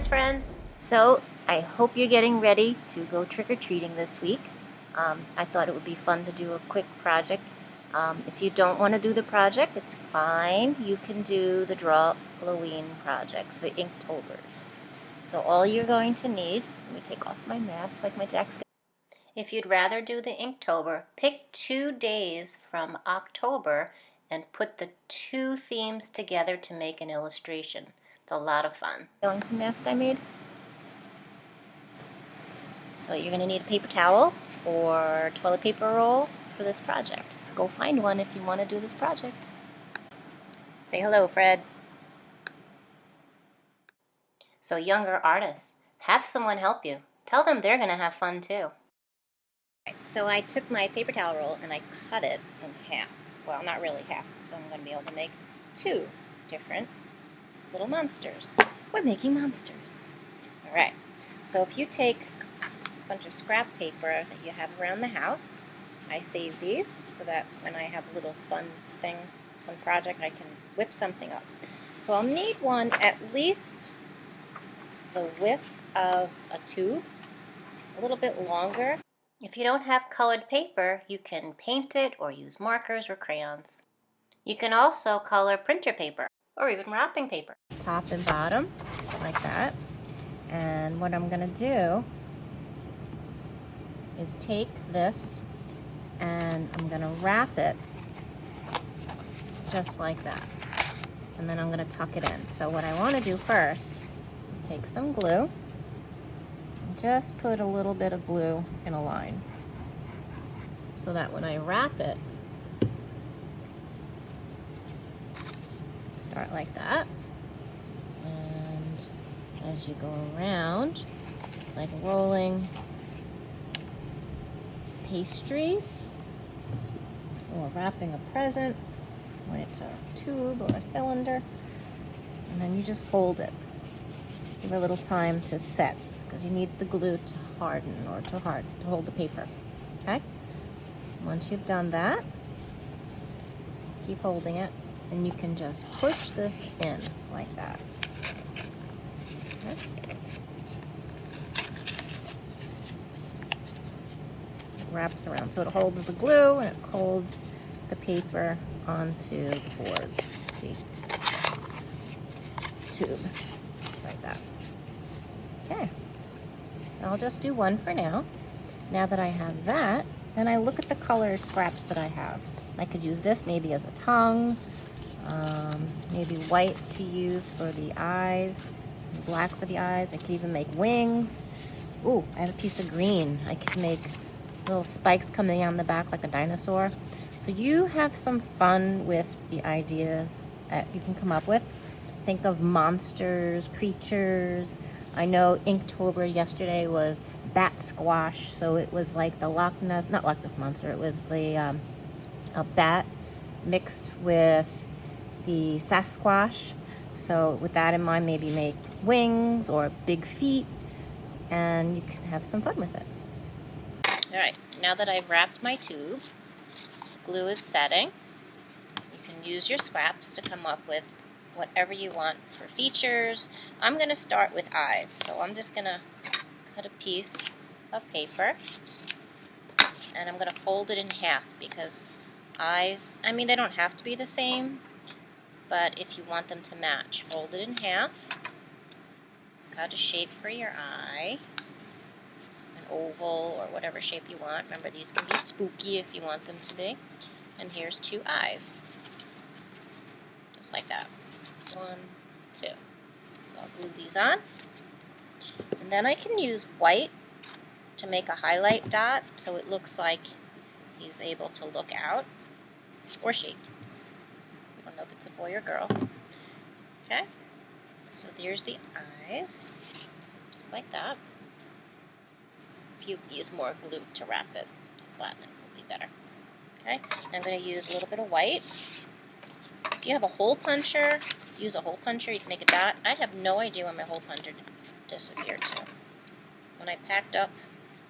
friends. So I hope you're getting ready to go trick-or-treating this week. I thought it would be fun to do a quick project. If you don't want to do the project, it's fine. You can do the Draw Halloween projects, the Inktober's. So all you're going to need, let me take off my mask like my Jack's. If you'd rather do the Inktober, pick 2 days from October and put the 2 themes together to make an illustration. It's a lot of fun. The mask I made. So you're going to need a paper towel or toilet paper roll for this project. So go find one if you want to do this project. Say hello, Fred. So younger artists, have someone help you. Tell them they're going to have fun too. So I took my paper towel roll and I cut it in half. Well, not really half, so I'm going to be able to make 2 different little monsters. We're making monsters. Alright, so if you take a bunch of scrap paper that you have around the house, I save these so that when I have a little fun project, I can whip something up. So I'll need one at least the width of a tube, a little bit longer. If you don't have colored paper, you can paint it or use markers or crayons. You can also color printer paper or even wrapping paper. Top and bottom, like that. And what I'm going to do is take this and I'm going to wrap it just like that. And then I'm going to tuck it in. So what I want to do first, take some glue. Just put a little bit of glue in a line so that when I wrap it, start like that, and as you go around, like rolling pastries or wrapping a present when it's a tube or a cylinder, and then you just hold it. Give it a little time to set, because you need the glue to harden or to hold the paper, okay? Once you've done that, keep holding it, and you can just push this in like that. Okay? It wraps around, so it holds the glue and it holds the paper onto the board, the tube, like that. Okay. I'll just do one for now. Now that I have that, then I look at the color scraps that I have. I could use this maybe as a tongue, maybe white to use for the eyes, black for the eyes. I could even make wings. Ooh, I have a piece of green. I could make little spikes coming on the back like a dinosaur. So you have some fun with the ideas that you can come up with. Think of monsters, creatures. I know Inktober yesterday was bat squash, so it was like the not Loch Ness monster, it was the a bat mixed with the Sasquatch. So with that in mind, maybe make wings or big feet, and you can have some fun with it. Alright, now that I've wrapped my tube, glue is setting. You can use your scraps to come up with whatever you want for features. I'm going to start with eyes, so I'm just going to cut a piece of paper and I'm going to fold it in half, because eyes, I mean, they don't have to be the same, but if you want them to match, fold it in half, cut a shape for your eye, an oval or whatever shape you want. Remember, these can be spooky if you want them to be. And here's 2 eyes, just like that. 1, 2. So I'll glue these on. And then I can use white to make a highlight dot so it looks like he's able to look out, or she. I don't know if it's a boy or girl. Okay? So there's the eyes, just like that. If you use more glue to wrap it, to flatten it, will be better. Okay? I'm going to use a little bit of white. If you have a hole puncher, use a hole puncher. You can make a dot. I have no idea when my hole puncher disappeared to. When I packed up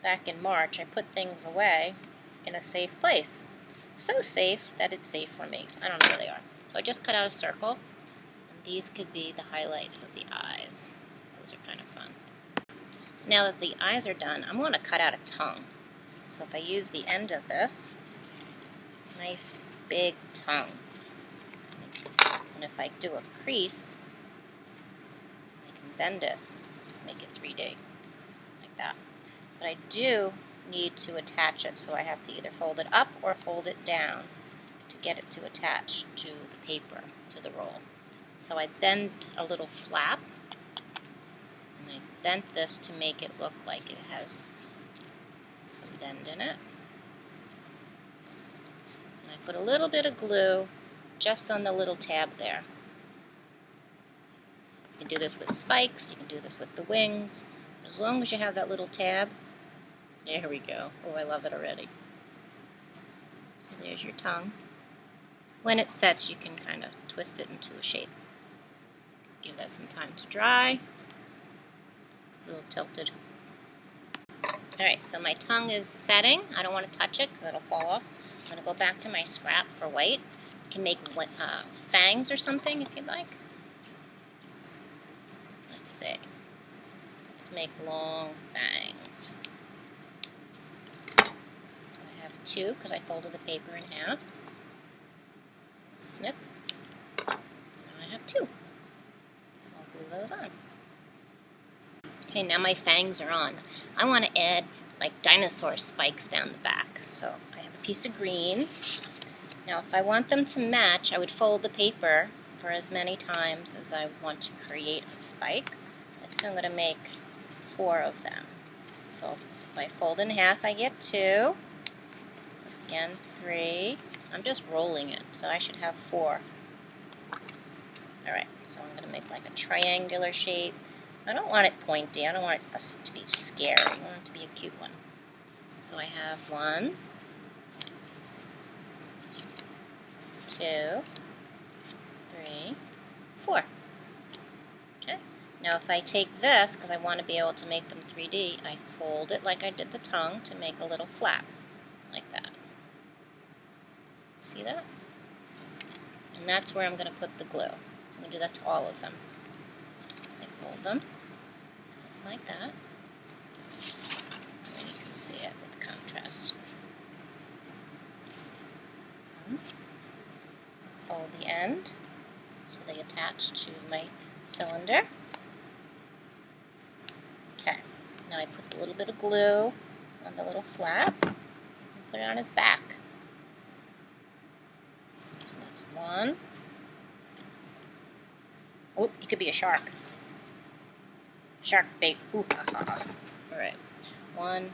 back in March, I put things away in a safe place. So safe that it's safe for me. So I don't know where they are. So I just cut out a circle, and these could be the highlights of the eyes. Those are kind of So now that the eyes are done, I'm going to cut out a tongue. So if I use the end of this, nice big tongue. And if I do a crease, I can bend it, make it 3D, like that. But I do need to attach it, so I have to either fold it up or fold it down to get it to attach to the paper, to the roll. So I bent a little flap, and I bent this to make it look like it has some bend in it. And I put a little bit of glue just on the little tab there. You can do this with spikes, you can do this with the wings. As long as you have that little tab, there we go. Oh, I love it already. So there's your tongue. When it sets, you can kind of twist it into a shape. Give that some time to dry. A little tilted. Alright, so my tongue is setting. I don't want to touch it because it'll fall off. I'm going to go back to my scrap for white. You can make fangs or something if you'd like. Let's see. Let's make long fangs. So I have 2 because I folded the paper in half. Snip. Now I have 2. So I'll glue those on. Okay, now my fangs are on. I want to add like dinosaur spikes down the back. So I have a piece of green. Now if I want them to match, I would fold the paper for as many times as I want to create a spike. I think I'm going to make 4 of them. So if I fold in half, I get 2. Again, 3. I'm just rolling it, so I should have 4. Alright, so I'm going to make like a triangular shape. I don't want it pointy. I don't want it to be scary. I want it to be a cute one. So I have 1, 2, 3, 4. Okay. Now if I take this, because I want to be able to make them 3D, I fold it like I did the tongue to make a little flap, like that. See that? And that's where I'm going to put the glue. So I'm going to do that to all of them. So I fold them, just like that. And you can see it with contrast. Fold the end so they attach to my cylinder. Okay, now I put a little bit of glue on the little flap and put it on his back. So that's 1. Oh, he could be a shark. Shark bait. Ooh, ha, ha. All right. 1,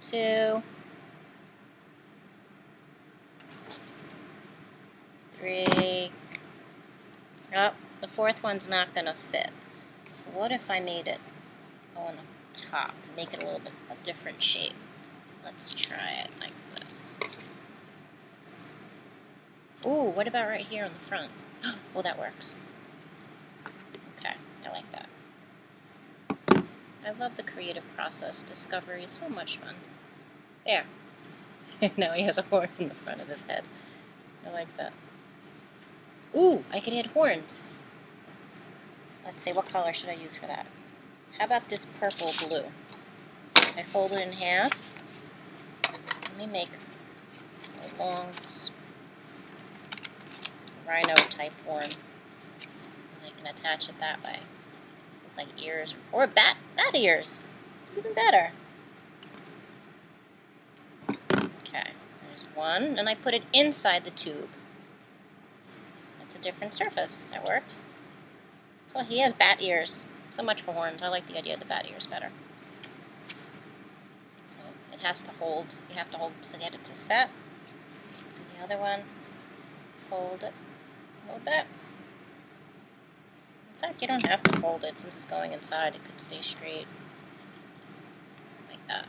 2, 3. Oh, the 4th one's not going to fit. So what if I made it go on the top, make it a little bit a different shape? Let's try it like this. Ooh, what about right here on the front? Oh, that works. Okay, I like that. I love the creative process. Discovery is so much fun. There. Now he has a horn in the front of his head. I like that. Ooh, I can add horns. Let's see, what color should I use for that? How about this purple blue? I fold it in half. Let me make a long rhino type horn. And I can attach it that way. With like ears or bat ears. Even better. Okay, there's 1, and I put it inside the tube. It's a different surface. That works. So he has bat ears. So much for horns. I like the idea of the bat ears better. So it has to hold. You have to hold to get it to set. And the other one, fold it a little bit. In fact, you don't have to fold it since it's going inside. It could stay straight. Like that.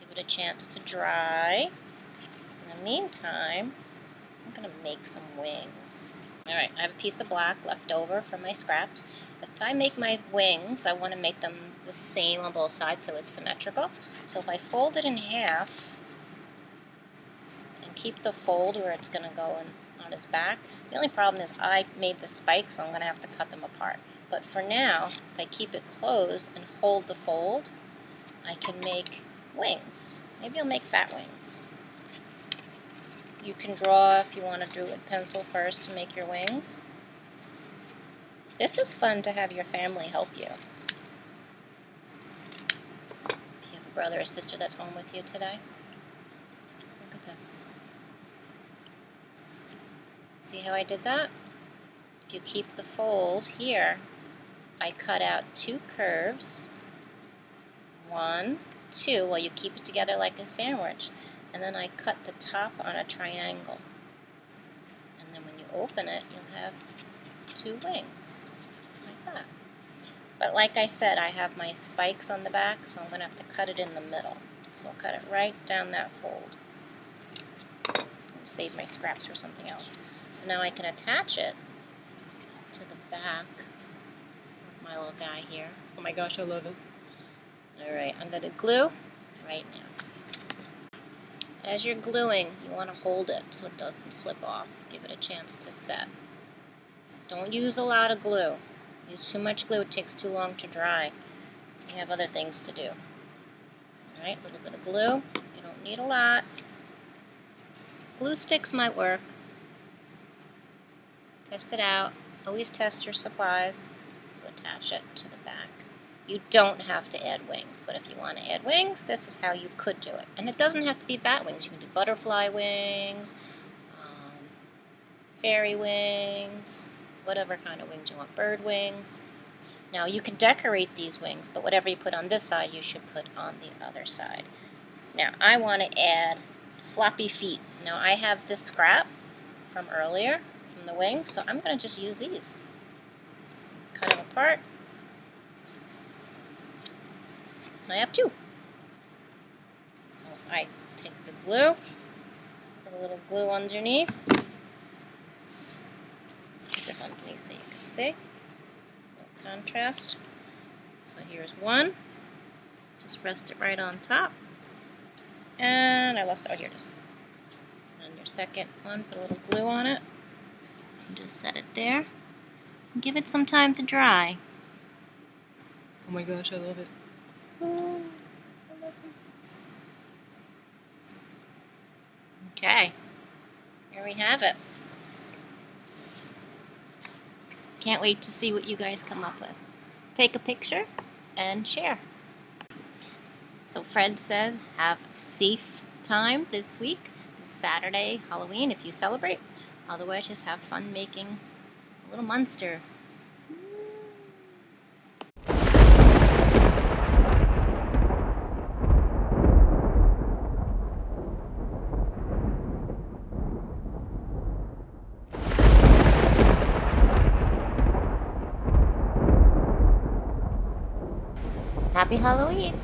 Give it a chance to dry. In the meantime, I'm going to make some wings. Alright, I have a piece of black left over from my scraps. If I make my wings, I want to make them the same on both sides so it's symmetrical. So if I fold it in half and keep the fold where it's going to go on his back, the only problem is I made the spike, so I'm going to have to cut them apart. But for now, if I keep it closed and hold the fold, I can make wings. Maybe I'll make bat wings. You can draw if you want to do it with pencil first to make your wings. This is fun to have your family help you. If you have a brother or sister that's home with you today. Look at this. See how I did that? If you keep the fold here, I cut out 2 curves. 1, 2, well, you keep it together like a sandwich. And then I cut the top on a triangle. And then when you open it, you'll have 2 wings, like that. But like I said, I have my spikes on the back, so I'm going to have to cut it in the middle. So I'll cut it right down that fold. I'll save my scraps for something else. So now I can attach it to the back of my little guy here. Oh my gosh, I love it. Alright, I'm going to glue right now. As you're gluing, you want to hold it so it doesn't slip off. Give it a chance to set. Don't use a lot of glue. Use too much glue, it takes too long to dry. You have other things to do. Alright, a little bit of glue. You don't need a lot. Glue sticks might work. Test it out. Always test your supplies to attach it to the back. You don't have to add wings, but if you want to add wings, this is how you could do it. And it doesn't have to be bat wings. You can do butterfly wings, fairy wings, whatever kind of wings you want, bird wings. Now you can decorate these wings, but whatever you put on this side, you should put on the other side. Now I want to add floppy feet. Now I have this scrap from earlier, from the wings, so I'm going to just use these. Cut them apart. I have 2. So I take the glue, put a little glue underneath. Put this underneath so you can see. No contrast. So here's one. Just rest it right on top. And I lost it. Oh, here it is. And your second one, put a little glue on it. And just set it there. And give it some time to dry. Oh my gosh, I love it. Okay, here we have it. Can't wait to see what you guys come up with. Take a picture and share. So Fred says, have a safe time this week, this Saturday, Halloween, if you celebrate. Otherwise, just have fun making a little monster. Happy Halloween!